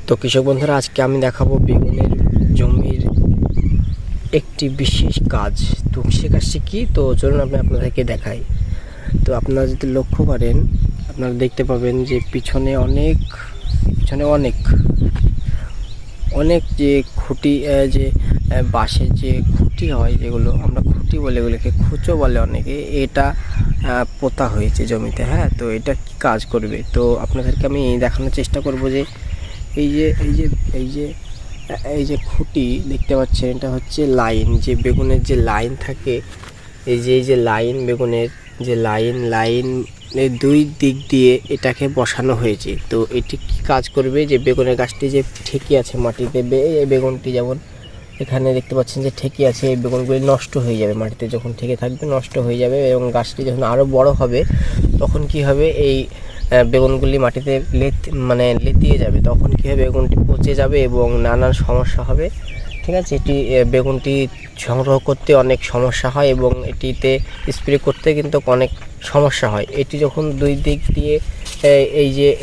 তো কৃষক বন্ধুরা, আজকে আমি দেখাবো বেগুনের জমির একটি বিশেষ কাজ। তো সে কাজটি কি, তো চলুন আমি আপনাদেরকে দেখাই। তো আপনারা যদি লক্ষ্য করেন, আপনারা দেখতে পাবেন যে পিছনে অনেক যে খুঁটি, যে বাঁশের যে খুঁটি হয়, যেগুলো আমরা খুঁটি বলে, এগুলোকে খুঁচো বলে অনেকে, এটা পোতা হয়েছে জমিতে। হ্যাঁ, তো এটা কি কাজ করবে, তো আপনাদেরকে আমি দেখানোর চেষ্টা করব যে এই যে খুঁটি দেখতে পাচ্ছেন, এটা হচ্ছে লাইন, যে বেগুনের যে লাইন থাকে, এই যে লাইন, বেগুনের যে লাইন দুই দিক দিয়ে এটাকে বসানো হয়েছে। তো এটি কি কাজ করবে, যে বেগুনের গাছটি যে ঠেকে আছে মাটিতে, এই বেগুনটি যেমন এখানে দেখতে পাচ্ছেন যে ঠেকে আছে, এই বেগুনগুলি নষ্ট হয়ে যাবে, মাটিতে যখন ঠেকে থাকবে নষ্ট হয়ে যাবে, এবং গাছটি যখন আরও বড় হবে তখন কি হবে, এই বেগুনগুলি মাটিতে লেতিয়ে যাবে, তখন কী হবে, বেগুনটি পচে যাবে এবং নানান সমস্যা হবে। ঠিক আছে, এটি বেগুনটি সংগ্রহ করতে অনেক সমস্যা হয় এবং এটিতে স্প্রে করতে কিন্তু অনেক সমস্যা হয়। এটি যখন দুই দিক দিয়ে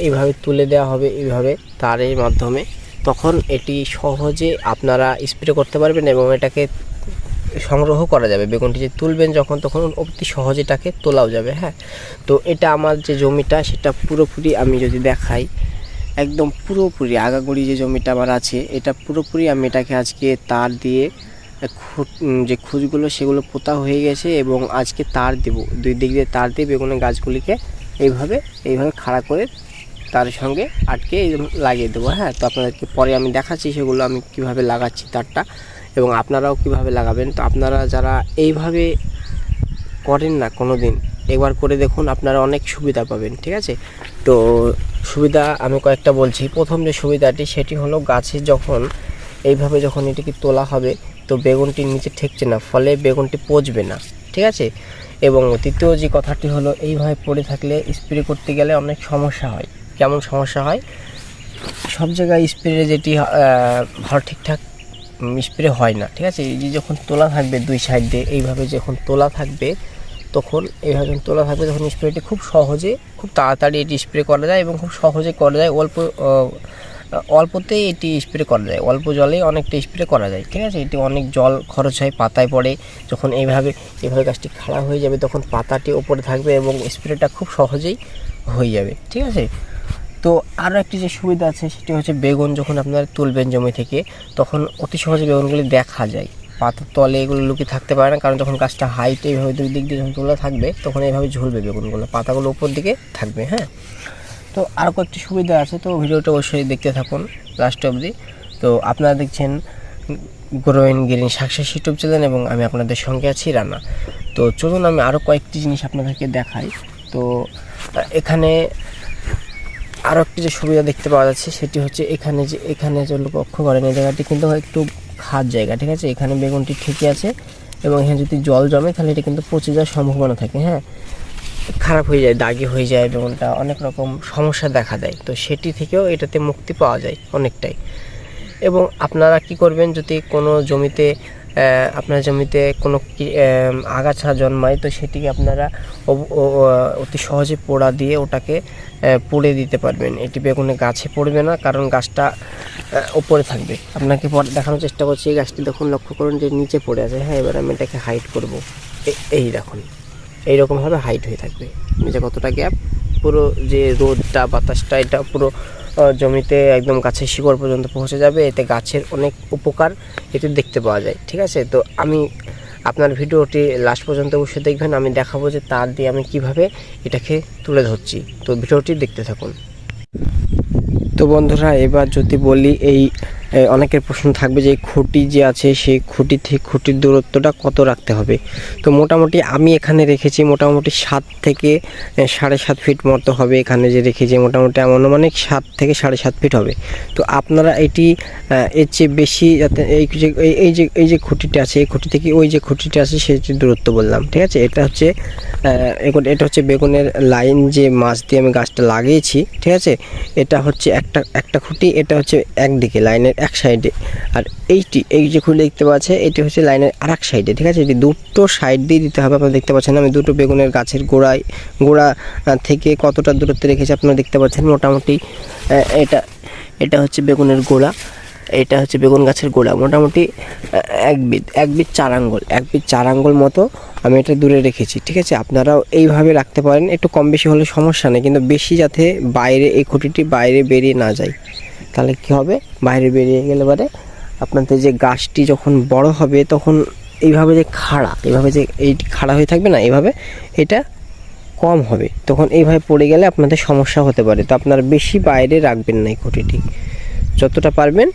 এইভাবে তুলে দেওয়া হবে, এইভাবে তারের মাধ্যমে, তখন এটি সহজে আপনারা স্প্রে করতে পারবেন এবং এটাকে সংগ্রহ করা যাবে। বেগুনটি যে তুলবেন যখন, তখন অতি সহজে এটাকে তোলাও যাবে। হ্যাঁ, তো এটা আমার যে জমিটা, সেটা পুরোপুরি আমি যদি দেখাই, একদম পুরোপুরি আগাগোড়ি যে জমিটা আমার আছে, এটা পুরোপুরি আমি এটাকে আজকে তার দিয়ে যে খুঁজগুলো সেগুলো পোতা হয়ে গেছে, এবং আজকে তার দেব, দুই দিক দিয়ে তার দিয়ে বেগুনের গাছগুলিকে এইভাবে খাড়া করে তার সঙ্গে আটকে লাগিয়ে দেবো। হ্যাঁ, তো আপনাদেরকে পরে আমি দেখাচ্ছি সেগুলো আমি কিভাবে লাগাচ্ছি তারটা, এবং আপনারাও কিভাবে লাগাবেন। তো আপনারা যারা এইভাবে করেন না কোনো দিন, একবার করে দেখুন, আপনারা অনেক সুবিধা পাবেন। ঠিক আছে, তো সুবিধা আমি কয়েকটা বলছি। প্রথম যে সুবিধাটি, সেটি হলো গাছে যখন যখন এটিকে তোলা হবে, তো বেগুনটি নিচে ঠেকছে না, ফলে বেগুনটি পচবে না। ঠিক আছে, এবং তৃতীয় যে কথাটি হলো, এইভাবে পড়ে থাকলে স্প্রে করতে গেলে অনেক সমস্যা হয়। কেমন সমস্যা হয়, সব জায়গায় স্প্রে যেটি ঠিকঠাক স্প্রে হয় না। ঠিক আছে, এই যে যখন তোলা থাকবে দুই সাইড দিয়ে, এইভাবে যখন তোলা থাকবে, তখন তখন স্প্রেটি খুব সহজে, খুব তাড়াতাড়ি এটি স্প্রে করা যায় এবং খুব সহজে করা যায়। অল্পতেই এটি স্প্রে করা যায়, অল্প জলে অনেকটা স্প্রে করা যায়। ঠিক আছে, এটি অনেক জল খরচ হয়, পাতায় পড়ে। যখন এইভাবে গাছটি খাড়া হয়ে যাবে, তখন পাতাটি ওপরে থাকবে এবং স্প্রেটা খুব সহজেই হয়ে যাবে। ঠিক আছে, তো আরও একটি যে সুবিধা আছে, সেটি হচ্ছে বেগুন যখন আপনারা তুলবেন জমি থেকে, তখন অতি সহজে বেগুনগুলি দেখা যায়। পাতার তলে এগুলো লুকিয়ে থাকতে পারে না, কারণ যখন গাছটা হাইট এইভাবে দুই দিক দিয়ে যখন তোলা থাকবে, তখন এইভাবে ঝুলবে বেগুনগুলো, পাতাগুলো উপর দিকে থাকবে। হ্যাঁ, তো আরও কয়েকটি সুবিধা আছে, তো ভিডিওটা অবশ্যই দেখতে থাকুন লাস্ট অবধি। তো আপনারা দেখছেন groin green success YouTube channel, এবং আমি আপনাদের সঙ্গে আছি, রানা। তো চলুন আমি আরও কয়েকটি জিনিস আপনাদেরকে দেখাই। তো এখানে আরও একটি যে সুবিধা দেখতে পাওয়া যাচ্ছে, সেটি হচ্ছে এখানে যে লক্ষ্য করেন, এই জায়গাটি কিন্তু একটু খাদ জায়গা। ঠিক আছে, এখানে বেগুনটি ঠিকই আছে, এবং এখানে যদি জল জমে তাহলে এটা কিন্তু পচে যাওয়ার সম্ভাবনা থাকে। হ্যাঁ, খারাপ হয়ে যায়, দাগি হয়ে যায়, বেগুনটা অনেক রকম সমস্যা দেখা দেয়। তো সেটি থেকেও এটাতে মুক্তি পাওয়া যায় অনেকটাই। এবং আপনারা কি করবেন, যদি কোনো জমিতে আপনার জমিতে কোনো আগাছা জন্মায়, তো সেটিকে আপনারা অতি সহজে পোড়া দিয়ে ওটাকে পুড়ে দিতে পারবেন। এটি বেগুনের গাছে পড়বে না, কারণ গাছটা ওপরে থাকবে। আপনাকে পরে দেখানোর চেষ্টা করছি, এই গাছটি দেখুন, লক্ষ্য করুন যে নিচে পড়ে আছে। হ্যাঁ, এবার আমি এটাকে হাইট করব, এই দেখুন এইরকমভাবে হাইট হয়ে থাকবে, নিচে কতটা গ্যাপ, পুরো যে রোদটা বাতাসটা এটা পুরো জমিতে একদম গাছের শিকড় পর্যন্ত পৌঁছে যাবে। এতে গাছের অনেক উপকার এতে দেখতে পাওয়া যায়। ঠিক আছে, তো আমি আপনার ভিডিওটি লাস্ট পর্যন্ত অবশ্যই দেখবেন, আমি দেখাবো যে তার দিয়ে আমি কিভাবে এটাকে তুলে ধরছি। তো ভিডিওটি দেখতে থাকুন। তো বন্ধুরা, এবার যদি বলি, অনেকের প্রশ্ন থাকবে যে খুঁটি যে আছে, সেই খুঁটি থেকে খুঁটির দূরত্বটা কত রাখতে হবে। তো মোটামুটি আমি এখানে রেখেছি মোটামুটি 7 থেকে 7.5 ফিট মতো হবে। এখানে যে রেখেছি মোটামুটি অনুমানিক 7 থেকে 7.5 ফিট হবে। তো আপনারা এটি এর চেয়ে বেশি, যাতে এই যে খুঁটিটা আছে, এই খুঁটি থেকে ওই যে খুঁটিটা আছে সেটির দূরত্ব বললাম। ঠিক আছে, এটা হচ্ছে বেগুনের লাইন, যে মাছ দিয়ে আমি গাছটা লাগিয়েছি। ঠিক আছে, এটা হচ্ছে একটা খুঁটি, এটা হচ্ছে একদিকে লাইনের এক সাইডে, আর এই যে খুঁটি দেখতে পাচ্ছে, এটি হচ্ছে লাইনের আর এক সাইডে। ঠিক আছে, এটি দুটো সাইড দিয়ে দিতে হবে। আপনারা দেখতে পাচ্ছেন আমি দুটো বেগুনের গাছের গোড়া থেকে কতটা দূরত্বে রেখেছি আপনারা দেখতে পাচ্ছেন। মোটামুটি এটা হচ্ছে বেগুনের গোড়া, এটা হচ্ছে বেগুন গাছের গোড়া। মোটামুটি এক বিট 4 আঙ্গুল, 1 বিট 4 আঙ্গুল মতো আমি এটা দূরে রেখেছি। ঠিক আছে, আপনারাও এইভাবে রাখতে পারেন, একটু কম বেশি হলে সমস্যা নেই, কিন্তু বেশি যাতে বাইরে এই খুঁটিটি বাইরে বেরিয়ে না যায়। তাহলে কি হবে, বাইরে বেরিয়ে গেলে পরে আপনাদের যে গাছটি যখন বড় হবে তখন এইভাবে যে খাড়া, এইভাবে যে এই খাড়া হয়ে থাকবে না, এইভাবে এটা কম হবে, তখন এইভাবে পড়ে গেলে আপনাদের সমস্যা হতে পারে। তো আপনারা বেশি বাইরে রাখবেন না এই খুঁটিটি, যতটা পারবেন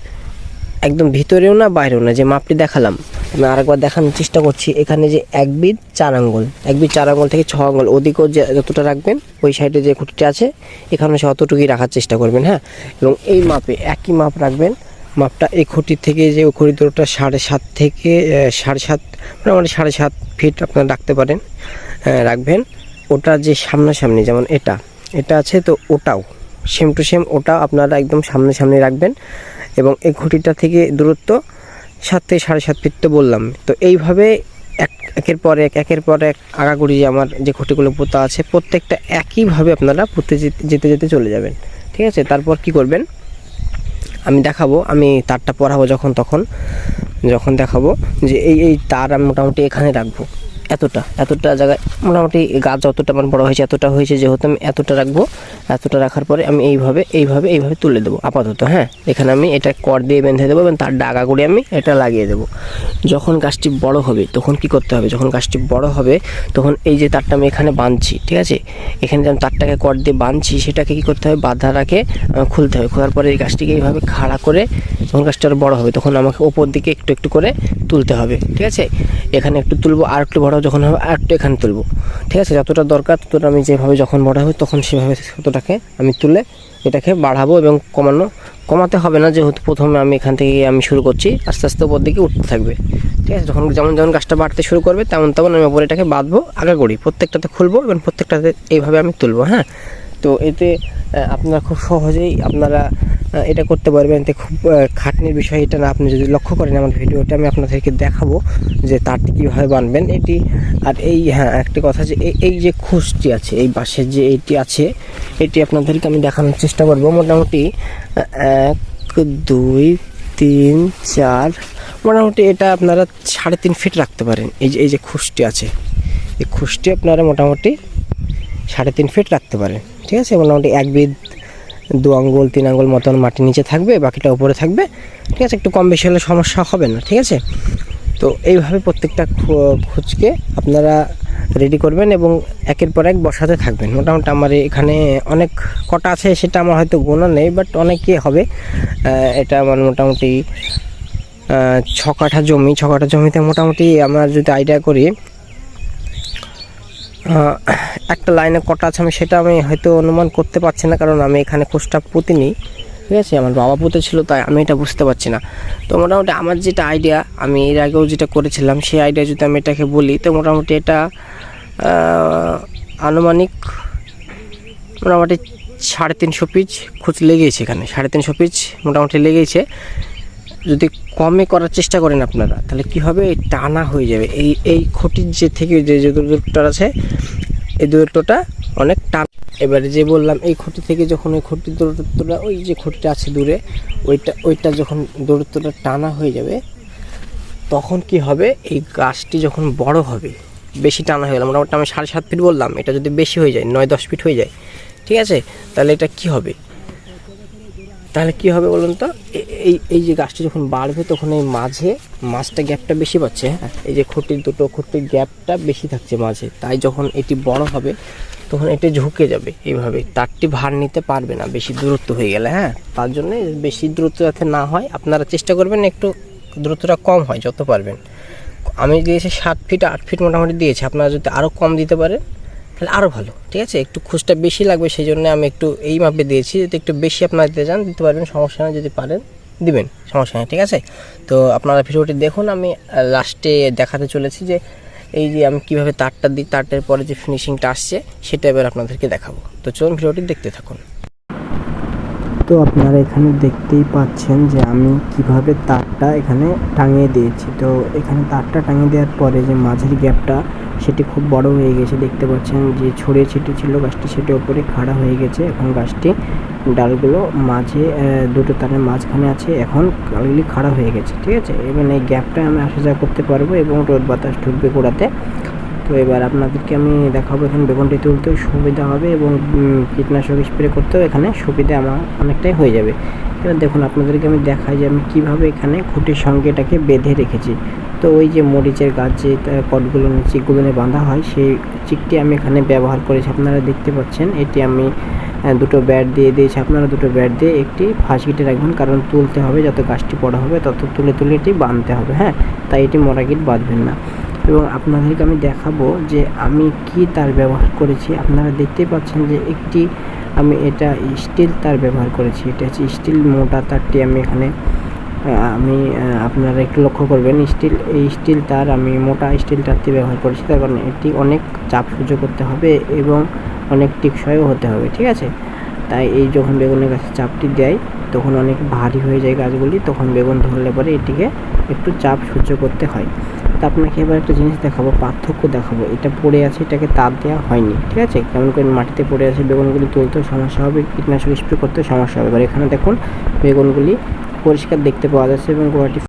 একদম ভিতরেও না বাইরেও না। যে মাপটি দেখালাম আমি আরেকবার দেখানোর চেষ্টা করছি। এখানে যে 1 বিট 4 আঙ্গুল, 1 বিট 4 আঙ্গুল থেকে 6 আঙ্গুল ওদিকেও যতটা রাখবেন, ওই সাইডে যে খুঁটিটি আছে এখানে সে অতটুকুই রাখার চেষ্টা করবেন। হ্যাঁ, এবং এই মাপে একই মাপ রাখবেন। মাপটা এই খুঁটির থেকে যে ওই খুঁটি দূরটা 7.5 থেকে 7.5, মোটামুটি 7.5 ফিট আপনারা রাখতে পারেন, রাখবেন। ওটা যে সামনাসামনি, যেমন এটা আছে, তো ওটাও সেম টু সেম ওটাও আপনারা একদম সামনাসামনি রাখবেন। এবং এই খুঁটিটা থেকে দূরত্ব 7 থেকে 7.5 ফিট তো বললাম। তো এইভাবে একের পর এক আগাগুড়ি যে আমার যে খুঁটিগুলো পোতা আছে প্রত্যেকটা একইভাবে আপনারা পুঁতে যেতে যেতে চলে যাবেন। ঠিক আছে, তারপর কি করবেন আমি দেখাবো, আমি তারটা পরাবো যখন দেখাবো যে এই তার আমি মোটামুটি এখানে রাখবো, এতটা জায়গায়, মোটামুটি গাছ যতটা আমার বড় হয়েছে এতটা হয়েছে, যেহেতু আমি এতটা রাখবো। এতটা রাখার পরে আমি এইভাবে তুলে দেবো আপাতত। হ্যাঁ, এখানে আমি এটা কর দিয়ে বেঁধে দেবো এবং তার ডাগা করে আমি এটা লাগিয়ে দেবো। যখন গাছটি বড় হবে তখন কি করতে হবে, যখন গাছটি বড় হবে তখন এই যে তারটা আমি এখানে বাঁধছি, ঠিক আছে, এখানে যেমন তারটাকে কর দিয়ে বাঁধছি সেটাকে কি করতে হবে, বাঁধা রাখে খুলতে হবে। খোলার পরে এই গাছটিকে এইভাবে খাড়া করে, যখন গাছটা আরও বড় হবে তখন আমাকে ওপর দিকে একটু একটু করে তুলতে হবে। ঠিক আছে, এখানে একটু তুলবো, আর একটু বড় যখন হবে আর একটু এখানে তুলবো। ঠিক আছে, যতটা দরকার ততটা আমি যেভাবে যখন বড় হবে তখন সেভাবে ততটাকে আমি তুলে এটাকে বাড়াবো। এবং কমাতে হবে না, যেহেতু প্রথমে আমি এখান থেকে আমি শুরু করছি, আস্তে আস্তে ওপর দিকে উঠতে থাকবে। ঠিক আছে, যেমন গাছটা বাড়তে শুরু করবে তেমন আমি ওপরে এটাকে বাঁধবো, আগাগোড়ি প্রত্যেকটাতে খুলবো এবং প্রত্যেকটাতে এইভাবে আমি তুলবো। হ্যাঁ, তো এতে আপনারা খুব সহজেই আপনারা এটা করতে পারবেন। এতে খুব খাটনির বিষয় এটা না। আপনি যদি লক্ষ্য করেন আমার ভিডিওটা, আমি আপনাদেরকে দেখাবো যে তারটি কীভাবে বানবেন এটি। আর একটা কথা, যে এই যে খুঁজটি আছে, এই বাঁশের যে এইটি আছে, এটি আপনাদেরকে আমি দেখানোর চেষ্টা করবো। মোটামুটি 1 2 3 4, মোটামুটি এটা আপনারা 3.5 ফিট রাখতে পারেন। এই যে খুঁজটি আছে, এই খুঁজটি আপনারা মোটামুটি 3.5 ফিট রাখতে পারেন। ঠিক আছে, মোটামুটি 1 বিট 2 আঙ্গুল 3 আঙ্গুল মতন মাটির নিচে থাকবে, বাকিটা উপরে থাকবে। ঠিক আছে, একটু কম বেশি হলে সমস্যা হবে না। ঠিক আছে, তো এইভাবে প্রত্যেকটা খুঁজকে আপনারা রেডি করবেন এবং একের পর এক বসাতে থাকবেন। মোটামুটি আমার এখানে অনেক কটা আছে সেটা আমার হয়তো গোনা নেই, বাট অনেকই হবে। এটা আমার মোটামুটি 6 কাঠা জমি। 6 কাঠা জমিতে মোটামুটি আমরা যদি আইডিয়া করি একটা লাইনে কটা আছে আমি সেটা আমি হয়তো অনুমান করতে পারছি না, কারণ আমি এখানে খোঁজটা পুঁতিনি। ঠিক আছে, আমার বাবা পুঁতেছিল, তাই আমি এটা বুঝতে পারছি না। তো মোটামুটি আমার যেটা আইডিয়া, আমি এর আগেও যেটা করেছিলাম সেই আইডিয়া যদি আমি এটাকে বলি, তো মোটামুটি এটা আনুমানিক মোটামুটি 350 পিচ খোঁজ লেগেছে এখানে, 350 পিচ মোটামুটি লেগেছে। যদি কমে করার চেষ্টা করেন আপনারা, তাহলে কি হবে, টানা হয়ে যাবে। এই খুঁটির যে থেকে যে দূরত্বটা আছে, এই দূরত্বটা অনেক টান। এবারে যে বললাম এই খুঁটি থেকে যখন ওই খুঁটির দূরত্বটা, ওই যে খুঁটিটা আছে দূরে, ওইটা যখন দূরত্বটা টানা হয়ে যাবে তখন কি হবে, এই গাছটি যখন বড় হবে, বেশি টানা হয়ে গেল, মোটামুটি আমি 7.5 ফিট বললাম, এটা যদি বেশি হয়ে যায় 9-10 ফিট হয়ে যায়, ঠিক আছে, তাহলে এটা কি হবে, বলুন তো, এই যে গাছটি যখন বাড়বে তখন এই মাঝটা গ্যাপটা বেশি পাচ্ছে। হ্যাঁ, এই যে খুঁটির গ্যাপটা বেশি থাকছে মাঝে, তাই যখন এটি বড় হবে তখন এটি ঝুঁকে যাবে, এইভাবে তারটি ভার নিতে পারবে না বেশি দূরত্ব হয়ে গেলে। হ্যাঁ, তার জন্য বেশি দূরত্ব যাতে না হয় আপনারা চেষ্টা করবেন একটু দূরত্বটা কম হয় যত পারবেন। আমি দিয়েছি 7 ফিট 8 ফিট মোটামুটি দিয়েছি, আপনারা যদি আরও কম দিতে পারেন তাহলে আরও ভালো। ঠিক আছে, একটু খুঁজটা বেশি লাগবে, সেই জন্য আমি একটু এই মাপে দিয়েছি। যদি একটু বেশি আপনারা দিতে চান দিতে পারবেন, সমস্যা নেই, যদি পারেন দিবেন, সমস্যা নেই। ঠিক আছে, তো আপনারা ভিডিওটি দেখুন। আমি লাস্টে দেখাতে চলেছি যে এই যে আমি কীভাবে তারটা দিই, তারটার পরে যে ফিনিশিংটা আসছে সেটা এবার আপনাদেরকে দেখাবো। তো চলুন ভিডিওটি দেখতে থাকুন। তো আপনারা এখানে দেখতেই পাচ্ছেন যে আমি কিভাবে তারটা এখানে টাঙিয়ে দিয়েছি। তো এখানে তারটা টাঙিয়ে দেওয়ার পরে যে মাঝের গ্যাপটা সেটি খুব বড় হয়ে গেছে, দেখতে পাচ্ছেন যে ছড়িয়ে ছিটিয়ে ছিল গাছটি সেটি ওপরে খাড়া হয়ে গেছে। এখন গাছটি ডালগুলো মাঝে দুটো তারের মাঝখানে আছে, এখন ডালগুলি খাড়া হয়ে গেছে, ঠিক আছে। এবার এই গ্যাপটা আমি আসা যাওয়া করতে পারবো এবং রোদ বাতাস ঢুকবে গোড়াতে। তো এবার আপনাদেরকে আমি দেখাবো এখানে বেগুনটি তুলতেও সুবিধা হবে এবং কীটনাশক স্প্রে করতেও এখানে সুবিধা আমার অনেকটাই হয়ে যাবে। এবার দেখুন আপনাদেরকে আমি দেখাই যে আমি কীভাবে এখানে খুঁটির সঙ্গে এটাকে বেঁধে রেখেছি। তো ওই যে মরিচের গাছ যে কটগুলো চিকগুলো বাঁধা হয় সেই চিকটি আমি এখানে ব্যবহার করেছি, আপনারা দেখতে পাচ্ছেন। এটি আমি দুটো ব্যাট দিয়ে দিয়েছি, আপনারা দুটো ব্যাট দিয়ে একটি ফাঁস গিটে রাখবেন, কারণ তুলতে হবে, যত গাছটি বড় হবে তত তুলে তুলে এটি বাঁধতে হবে, হ্যাঁ। তাই এটি মরা গিট বাঁধবেন না। এবং আপনাদেরকে আমি দেখাবো যে আমি কি তার ব্যবহার করেছি। আপনারা দেখতেই পাচ্ছেন যে একটি আমি এটা স্টিল তার ব্যবহার করেছি, এটা হচ্ছে স্টিল মোটা তারটি আমি এখানে আপনারা একটু লক্ষ্য করবেন, এই স্টিল তার আমি মোটা স্টিল তারটি ব্যবহার করেছি, তার কারণে এটি অনেক চাপ সহ্য করতে হবে এবং অনেক টেকসইও হতে হবে, ঠিক আছে। তাই এই যখন বেগুনের গাছে চাপটি দেয় তখন অনেক ভারী হয়ে যায় গাছগুলি, তখন বেগুন ধরলে পরে এটিকে একটু চাপ সহ্য করতে হয়। তো আপনাকে এবার একটা জিনিস দেখাবো, পার্থক্য দেখাবো। এটা পড়ে আছে, এটাকে তার দেওয়া হয়নি, ঠিক আছে। কেমন করে মাটিতে পড়ে আছে, বেগুনগুলি তুলতেও সমস্যা হবে, কীটনাশক স্প্রে করতেও সমস্যা হবে। এবার এখানে দেখুন বেগুনগুলি পরিষ্কার দেখতে পাওয়া যাচ্ছে এবং গোড়াটি